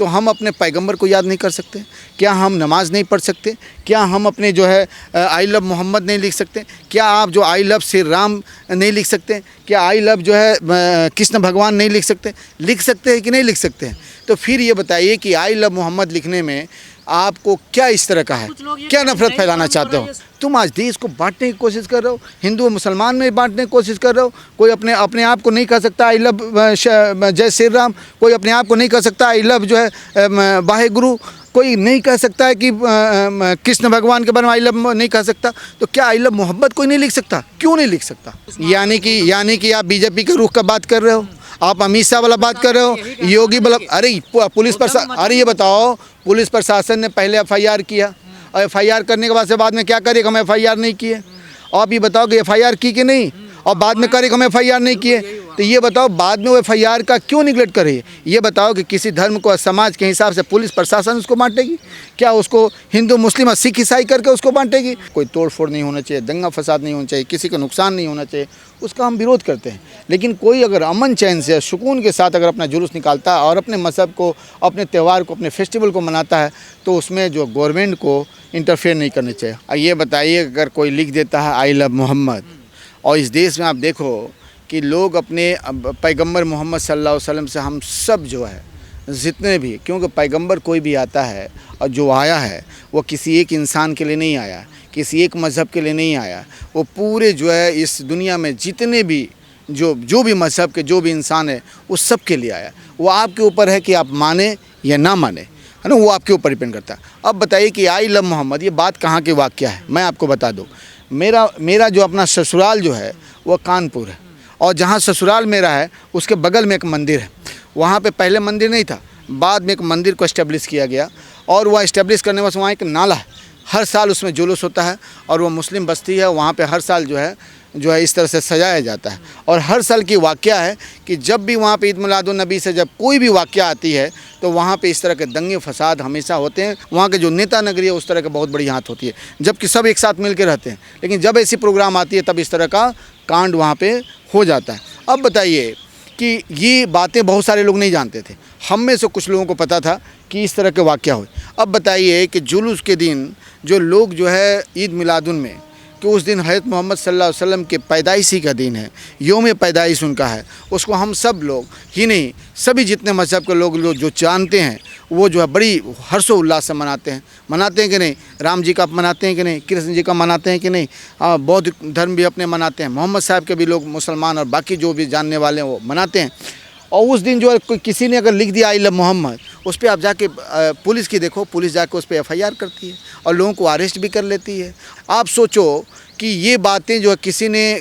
तो हम अपने पैगंबर को याद नहीं कर सकते? क्या हम नमाज नहीं पढ़ सकते? क्या हम अपने जो है आई लव मोहम्मद नहीं लिख सकते? क्या आप जो आई लव श्री राम नहीं लिख सकते? क्या आई लव जो है कृष्ण भगवान नहीं लिख सकते? लिख सकते हैं कि नहीं लिख सकते हैं? तो फिर ये बताइए कि आई लव मोहम्मद लिखने में आपको क्या इस तरह का है? क्या नफरत फैलाना चाहते हो? तुम आज देश को बांटने की कोशिश कर रहे हो, हिंदू और मुसलमान में बांटने की कोशिश कर रहे हो। कोई अपने आप को नहीं कह सकता आई लव जय श्री राम, कोई अपने आप को नहीं कह सकता आई लव जो है वाहे गुरु, कोई नहीं कह सकता है कि कृष्ण भगवान के बारे में आई लव नहीं कह सकता। तो क्या आई लव मोहब्बत कोई नहीं लिख सकता? क्यों नहीं लिख सकता? यानी कि आप बीजेपी के रुख का बात कर रहे हो, आप अमित शाह वाला बात कर रहे हो, योगी वाला। अरे पुलिस प्रशासन, अरे ये बताओ, पुलिस प्रशासन ने पहले एफआईआर किया और एफआईआर करने के बाद में क्या करे? हम एफआईआर नहीं किए। आप ये बताओ कि एफआईआर की कि नहीं, और बाद में करे हम एफआईआर नहीं किए। तो ये बताओ बाद में वो एफआईआर का क्यों निगलेक्ट करे? ये बताओ कि किसी धर्म को समाज के हिसाब से पुलिस प्रशासन उसको बांटेगी? क्या उसको हिंदू मुस्लिम और सिख ईसाई करके उसको बांटेगी? कोई तोड़ फोड़ नहीं होना चाहिए, दंगा फसाद नहीं होना चाहिए, किसी को नुकसान नहीं होना चाहिए, उसका हम विरोध करते हैं। लेकिन कोई अगर अमन चैन से सुकून के साथ अगर अपना जुलूस निकालता है और अपने मज़हब को, अपने त्यौहार को, अपने फेस्टिवल को मनाता है, तो उसमें जो गवर्नमेंट को इंटरफेयर नहीं करना चाहिए। और ये बताइए, अगर कोई लिख देता है आई लव मोहम्मद, और इस देश में आप देखो कि लोग अपने पैगंबर मोहम्मद सल्लल्लाहु अलैहि वसल्लम से हम सब जो है जितने भी, क्योंकि पैगंबर कोई भी आता है और जो आया है वो किसी एक इंसान के लिए नहीं आया, किसी एक मज़हब के लिए नहीं आया, वो पूरे जो है इस दुनिया में जितने भी जो भी मज़हब के जो भी इंसान है वो सब के लिए आया। वो आपके ऊपर है कि आप माने या ना माने, है ना, वो आपके ऊपर डिपेंड करता है। अब बताइए कि आई लव मोहम्मद ये बात कहाँ के वाक़या है? मैं आपको बता दूँ, मेरा जो अपना ससुराल जो है वो कानपुर है, और जहाँ ससुराल मेरा है उसके बगल में एक मंदिर है। वहाँ पे पहले मंदिर नहीं था, बाद में एक मंदिर को इस्टेब्लिश किया गया, और वह इस्टेब्लिश करने के वहाँ एक नाला है, हर साल उसमें जुलूस होता है, और वो मुस्लिम बस्ती है, वहाँ पे हर साल जो है इस तरह से सजाया जाता है। और हर साल की वाक़या है कि जब भी वहाँ पे ईद मिलादुन नबी से जब कोई भी वाक़या आती है तो वहाँ पे इस तरह के दंगे फसाद हमेशा होते हैं। वहाँ के जो नेता नगरी है उस तरह के बहुत बड़ी हाथ होती है, जबकि सब एक साथ मिल के रहते हैं, लेकिन जब ऐसी प्रोग्राम आती है तब इस तरह का कांड वहाँ पे हो जाता है। अब बताइए कि ये बातें बहुत सारे लोग नहीं जानते थे, हम में से कुछ लोगों को पता था कि इस तरह के वाक़या हुए। अब बताइए कि जुलूस के दिन जो लोग जो है ईद मिलादुन में, कि उस दिन हज़रत मोहम्मद सल्लल्लाहु अलैहि वसल्लम के पैदाइशी का दिन है, योम पैदाइश उनका है, उसको हम सब लोग ही नहीं, सभी जितने मज़हब के लोग जो जानते हैं वो जो है बड़ी हर्षोल्लास से मनाते हैं कि नहीं? राम जी का मनाते हैं कि नहीं? कृष्ण जी का मनाते हैं कि नहीं? बौद्ध धर्म भी अपने मनाते हैं, मोहम्मद साहब के भी लोग मुसलमान और बाकी जो भी जानने वाले हैं वो मनाते हैं। और उस दिन जो है कोई किसी ने अगर लिख दिया आई लव मोहम्मद, उस पर आप जाके पुलिस की देखो, पुलिस जाके उस पर एफआईआर करती है और लोगों को अरेस्ट भी कर लेती है। आप सोचो कि ये बातें जो है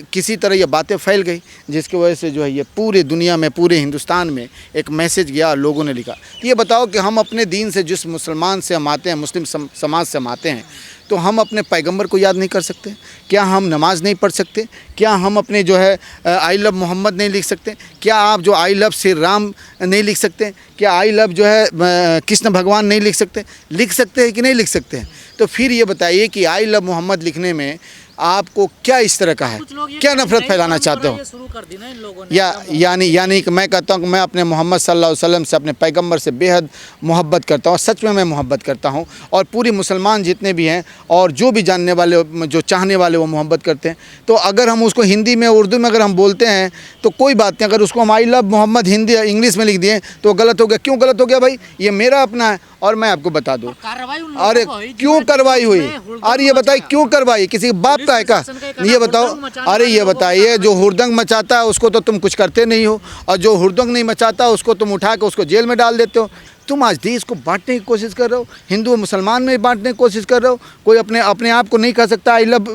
किसी तरह ये बातें फैल गई, जिसकी वजह से जो है ये पूरे दुनिया में, पूरे हिंदुस्तान में एक मैसेज गया और लोगों ने लिखा। ये बताओ कि हम अपने दीन से, जिस मुसलमान से हम आते हैं, मुस्लिम समाज से हम आते हैं, तो हम अपने पैगंबर को याद नहीं कर सकते? क्या हम नमाज नहीं पढ़ सकते? क्या हम अपने जो है आई लव मोहम्मद नहीं लिख सकते? क्या आप जो आई लव श्री राम नहीं लिख सकते? क्या आई लव जो है कृष्ण भगवान नहीं लिख सकते? लिख सकते हैं कि नहीं लिख सकते हैं? तो फिर ये बताइए कि आई लव मोहम्मद लिखने में आपको क्या इस तरह का है? क्या नफरत फैलाना चाहते हो? शुरू कर दी ना इन लोगों ने। यानी कि मैं कहता हूँ कि मैं अपने मोहम्मद सल्लल्लाहु अलैहि वसल्लम से, अपने पैगंबर से बेहद मोहब्बत करता हूँ, सच में मैं मोहब्बत करता हूँ, और पूरी मुसलमान जितने भी हैं और जो भी जानने वाले, जो चाहने वाले, वो मोहब्बत करते हैं। तो अगर हम उसको हिंदी में, उर्दू में अगर हम बोलते हैं तो कोई बात नहीं, अगर उसको हम I love Mohammed Hindi English में लिख दिए तो गलत हो गया। क्यों गलत हो गया भाई? ये मेरा अपना है। और मैं आपको बता दूँ, अरे क्यों कार्रवाई हुई? अरे ये बताइए क्यों कार्रवाई? किसी बाप का है क्या? ये बताओ। अरे ये बताइए, जो हुड़दंग मचाता है उसको तो तुम कुछ करते नहीं हो, और जो हुड़दंग नहीं मचाता उसको तुम उठा के उसको जेल में डाल देते हो। तुम आज देश को बांटने की कोशिश कर रहे हो, हिंदू और मुसलमान में बांटने की कोशिश कर रहे हो। कोई अपने आप को नहीं कह सकता आई लव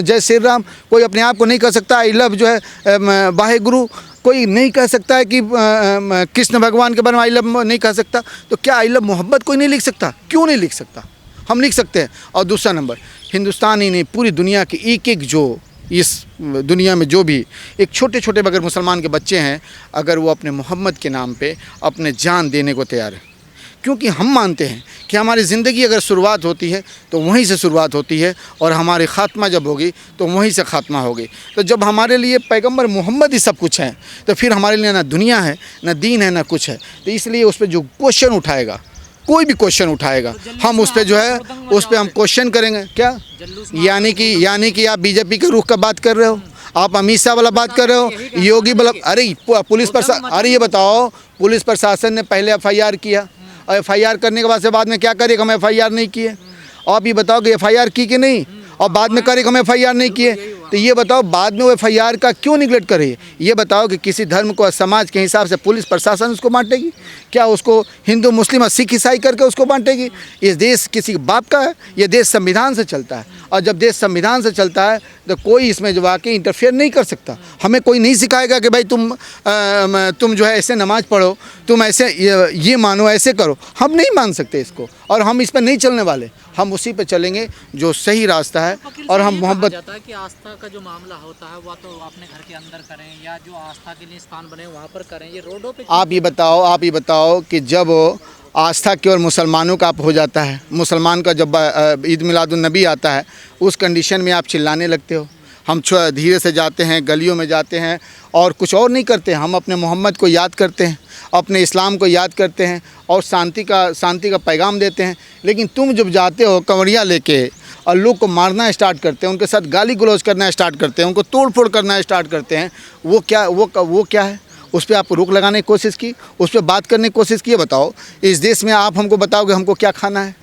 जय श्री राम, कोई अपने आप को नहीं कह सकता आई लव जो है वाहे गुरु, कोई नहीं कह सकता है कि कृष्ण भगवान के बारे में आई लव नहीं कह सकता। तो क्या आई लव मोहब्बत कोई नहीं लिख सकता? क्यों नहीं लिख सकता? हम लिख सकते हैं। और दूसरा नंबर, हिंदुस्तान ही नहीं, पूरी दुनिया के एक जो इस दुनिया में जो भी एक छोटे छोटे अगर मुसलमान के बच्चे हैं, अगर वो अपने मोहम्मद के नाम पे अपने जान देने को तैयार है, क्योंकि हम मानते हैं कि हमारी ज़िंदगी अगर शुरुआत होती है तो वहीं से शुरुआत होती है और हमारी ख़ात्मा जब होगी तो वहीं से ख़ात्मा होगी। तो जब हमारे लिए पैगंबर मोहम्मद ही सब कुछ है तो फिर हमारे लिए ना दुनिया है, ना दीन है, ना कुछ है। तो इसलिए उस पर जो क्वेश्चन उठाएगा, कोई भी क्वेश्चन उठाएगा, हम उस पर जो है उस पर हम क्वेश्चन करेंगे। क्या यानी कि आप बीजेपी के रुख का बात कर रहे हो, आप अमित शाह वाला बात कर रहे हो, योगी वाला। अरे पुलिस प्रशासन, अरे ये बताओ, पुलिस प्रशासन ने पहले FIR किया और FIR करने के बाद में क्या करे, हम FIR नहीं किए। आप ये बताओ कि FIR की कि नहीं, और बाद में करे हम FIR नहीं किए। तो ये बताओ बाद में वो FIR का क्यों निगलेक्ट करे। ये बताओ कि किसी धर्म को समाज के हिसाब से पुलिस प्रशासन उसको बांटेगी क्या? उसको हिंदू मुस्लिम और सिख ईसाई करके उसको बांटेगी? ये देश किसी बाप का है? ये देश संविधान से चलता है, और जब देश संविधान से चलता है तो कोई इसमें जो वाकई इंटरफेयर नहीं कर सकता। हमें कोई नहीं सिखाएगा कि भाई तुम जो है ऐसे नमाज़ पढ़ो, तुम ऐसे ये मानो, ऐसे करो। हम नहीं मान सकते इसको, और हम इस पर नहीं चलने वाले। हम उसी पे चलेंगे जो सही रास्ता है। और हम मोहब्बत जाता है कि आस्था का जो मामला होता है वह तो अपने घर के अंदर करें, या जो आस्था के लिए स्थान बने वहाँ पर करें, ये रोडों पे। आप ये बताओ कि जब आस्था केवल मुसलमानों का हो जाता है, मुसलमान का जब ईद मिलादुन्नबी आता है, उस कंडीशन में आप चिल्लाने लगते हो। हम धीरे से जाते हैं, गलियों में जाते हैं और कुछ और नहीं करते। हम अपने मोहम्मद को याद करते हैं, अपने इस्लाम को याद करते हैं और शांति का पैगाम देते हैं। लेकिन तुम जब जाते हो कंवरियाँ लेके और लोग को मारना स्टार्ट करते हैं, उनके साथ गाली गलौज करना स्टार्ट करते हैं, उनको तोड़ फोड़ करना स्टार्ट करते हैं, वो क्या है? उस पर आप रोक लगाने की कोशिश की, उस पर बात करने की कोशिश की। बताओ, इस देश में आप हमको बताओगे हमको क्या खाना है?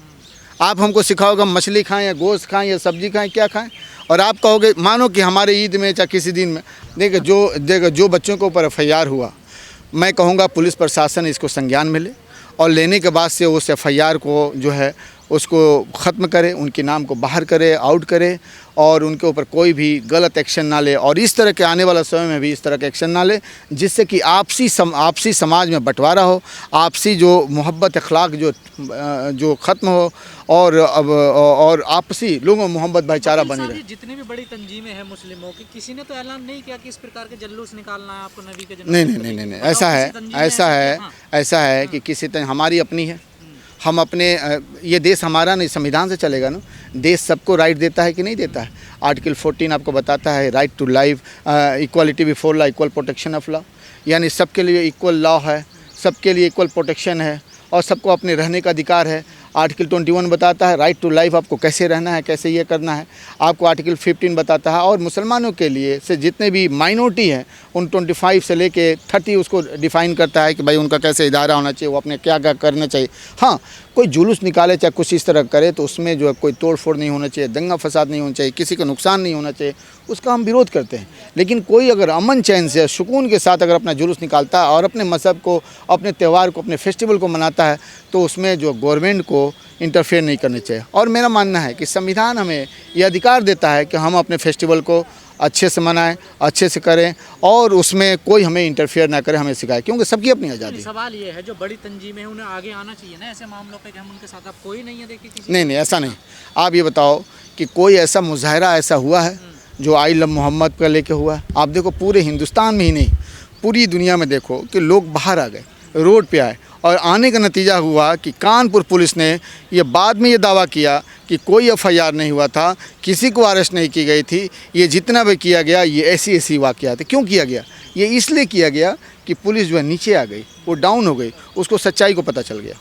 आप हमको सिखाओगे हम मछली खाएं या गोश्त खाएं या सब्जी खाएं, क्या खाएं? और आप कहोगे, मानो कि हमारे ईद में चाहे किसी दिन में देखो जो बच्चों के ऊपर FIR हुआ, मैं कहूँगा पुलिस प्रशासन इसको संज्ञान में ले और लेने के बाद से उस FIR को जो है उसको ख़त्म करे, उनके नाम को बाहर करे, आउट करे, और उनके ऊपर कोई भी गलत एक्शन ना ले, और इस तरह के आने वाला समय में भी इस तरह के एक्शन ना ले, जिससे कि आपसी समाज में बंटवारा हो, आपसी जो मोहब्बत अखलाक जो ख़त्म हो, और आपसी लोगों में मोहब्बत भाईचारा बनी रहे। जितनी भी बड़ी तंजीमें हैं मुस्लिमों की, किसी ने तो ऐलान नहीं किया कि इस प्रकार के जुलूस निकालना है आपको नबी के जन्म। नहीं, ऐसा है कि किसी तरह हमारी अपनी है। हम अपने ये देश हमारा नहीं, संविधान से चलेगा ना। देश सबको राइट देता है कि नहीं देता है? आर्टिकल 14 आपको बताता है right to life, equality before law, equal protection of law. यानी सबके लिए इक्वल लॉ है, सबके लिए इक्वल प्रोटेक्शन है और सबको अपने रहने का अधिकार है। आर्टिकल 21 बताता है राइट टू लाइफ, आपको कैसे रहना है, कैसे ये करना है। आपको आर्टिकल 15 बताता है। और मुसलमानों के लिए से जितने भी माइनॉरिटी हैं उन 25 से लेके 30 उसको डिफ़ाइन करता है कि भाई उनका कैसे इदारा होना चाहिए, वो अपने क्या क्या करना चाहिए। हाँ, कोई जुलूस निकाले चाहे कुछ इस तरह करे तो उसमें जो है कोई तोड़ फोड़ नहीं होना चाहिए, दंगा फसाद नहीं होना चाहिए, किसी को नुकसान नहीं होना चाहिए, उसका हम विरोध करते हैं। लेकिन कोई अगर अमन चैन से सुकून के साथ अगर अपना जुलूस निकालता है और अपने मज़हब को, अपने त्यौहार को, अपने फेस्टिवल को मनाता है, तो उसमें जो गवर्नमेंट को इंटरफेयर नहीं करनी चाहिए। और मेरा मानना है कि संविधान हमें ये अधिकार देता है कि हम अपने फेस्टिवल को अच्छे से मनाएं, अच्छे से करें, और उसमें कोई हमें इंटरफेयर ना करे, हमें सिखाए, क्योंकि सबकी अपनी आज़ादी। सवाल ये है, जो बड़ी तंजीमें हैं उन्हें आगे आना चाहिए ना ऐसे मामलों पे, कि हम उनके साथ, अब कोई नहीं है देखिए किसी। नहीं, ऐसा नहीं। आप ये बताओ कि कोई ऐसा मुजाहरा ऐसा हुआ है जो आई लव मोहम्मद का लेके हुआ है? आप देखो पूरे हिंदुस्तान में ही नहीं, पूरी दुनिया में देखो कि लोग बाहर आ गए, रोड पे आए, और आने का नतीजा हुआ कि कानपुर पुलिस ने ये बाद में ये दावा किया कि कोई FIR नहीं हुआ था, किसी को अरेस्ट नहीं की गई थी, ये जितना भी किया गया ये ऐसी वाक़यात है। क्यों किया गया? ये इसलिए किया गया कि पुलिस जो है नीचे आ गई, वो डाउन हो गई, उसको सच्चाई को पता चल गया।